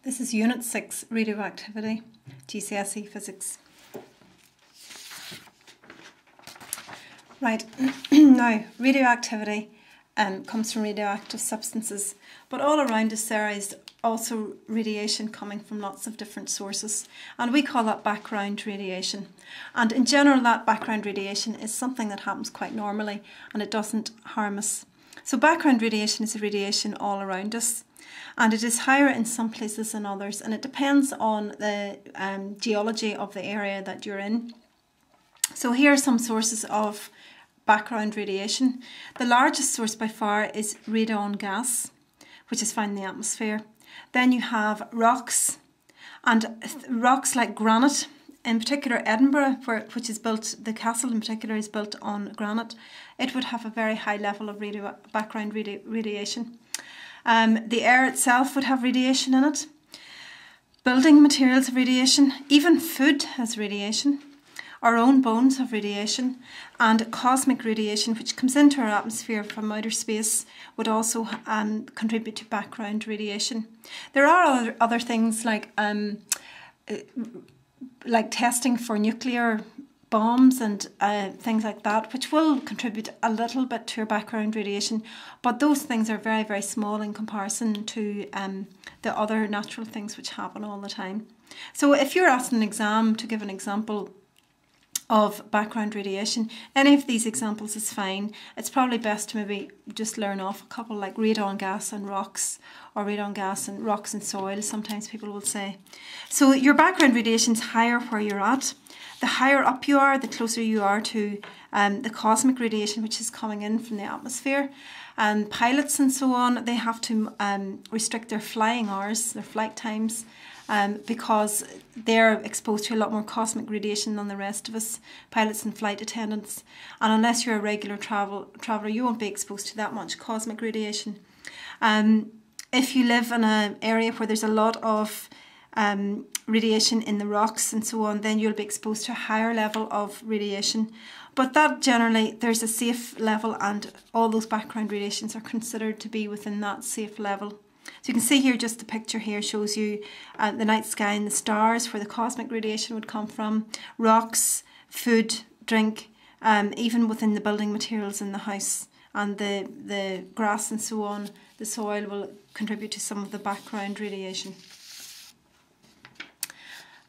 This is Unit 6, Radioactivity, GCSE Physics. Right, now radioactivity comes from radioactive substances, but all around us there is also radiation coming from lots of different sources, and we call that background radiation. And in general, that background radiation is something that happens quite normally and it doesn't harm us. So background radiation is a radiation all around us, and it is higher in some places than others, and it depends on the geology of the area that you're in. So here are some sources of background radiation. The largest source by far is radon gas, which is found in the atmosphere. Then you have rocks, and rocks like granite. In particular, Edinburgh, which is built, the castle in particular is built on granite. It would have a very high level of background radiation. The air itself would have radiation in it. Building materials have radiation. Even food has radiation. Our own bones have radiation. And cosmic radiation, which comes into our atmosphere from outer space, would also contribute to background radiation. There are other things like testing for nuclear bombs and things like that, which will contribute a little bit to your background radiation, but those things are very, very small in comparison to the other natural things which happen all the time. So if you're asked in an exam to give an example of background radiation, any of these examples is fine. It's probably best to maybe just learn off a couple like radon gas and rocks, or radon gas and rocks and soil, sometimes people will say. So your background radiation is higher where you're at. The higher up you are, the closer you are to the cosmic radiation which is coming in from the atmosphere. And pilots and so on, they have to restrict their flying hours, their flight times, because they're exposed to a lot more cosmic radiation than the rest of us, pilots and flight attendants. And unless you're a regular traveller, you won't be exposed to that much cosmic radiation. If you live in an area where there's a lot of radiation in the rocks and so on, then you'll be exposed to a higher level of radiation. But that generally, there's a safe level, and all those background radiations are considered to be within that safe level. So you can see here, just the picture here shows you the night sky and the stars, where the cosmic radiation would come from, rocks, food, drink, even within the building materials in the house, and the grass and so on, the soil will contribute to some of the background radiation.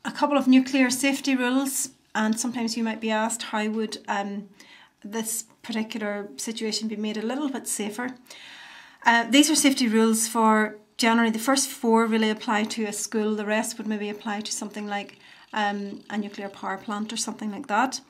A couple of nuclear safety rules, and sometimes you might be asked how would this particular situation be made a little bit safer. These are safety rules for generally the first 4 really apply to a school, the rest would maybe apply to something like a nuclear power plant or something like that.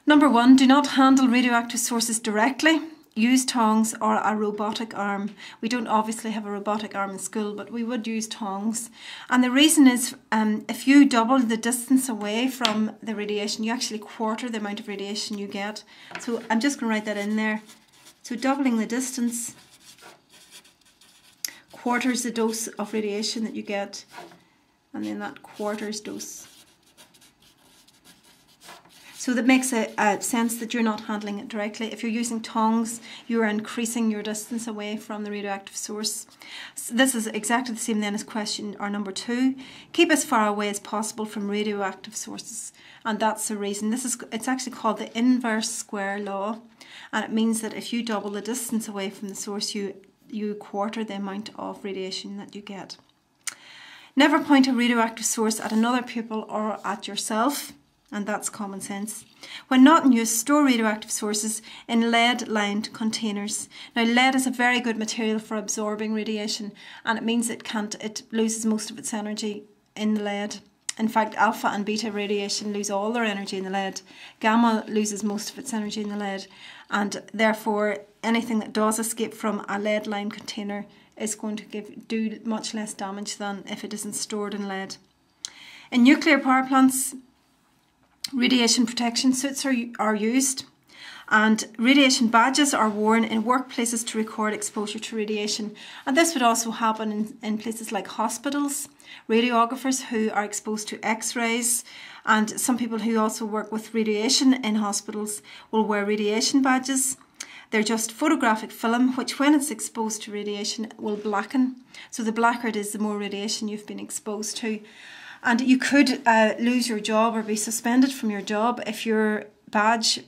Number 1, do not handle radioactive sources directly. Use tongs or a robotic arm. We don't obviously have a robotic arm in school, but we would use tongs. And the reason is if you double the distance away from the radiation, you actually quarter the amount of radiation you get. So I'm just going to write that in there. So doubling the distance quarters the dose of radiation that you get, and then that quarters dose. So that makes a sense that you're not handling it directly. If you're using tongs, you're increasing your distance away from the radioactive source. So this is exactly the same then as question or number 2. Keep as far away as possible from radioactive sources. And that's the reason. It's actually called the inverse square law. And it means that if you double the distance away from the source, you quarter the amount of radiation that you get. Never point a radioactive source at another pupil or at yourself. And that's common sense. When not in use, store radioactive sources in lead-lined containers. Now, lead is a very good material for absorbing radiation, and it means it loses most of its energy in the lead. In fact, alpha and beta radiation lose all their energy in the lead. Gamma loses most of its energy in the lead, and therefore anything that does escape from a lead-lined container is going to do much less damage than if it isn't stored in lead. In nuclear power plants, radiation protection suits are used, and radiation badges are worn in workplaces to record exposure to radiation. And this would also happen in places like hospitals, radiographers who are exposed to X-rays, and some people who also work with radiation in hospitals will wear radiation badges. They're just photographic film, which when it's exposed to radiation will blacken. So the blacker it is, the more radiation you've been exposed to. And you could lose your job or be suspended from your job if your badge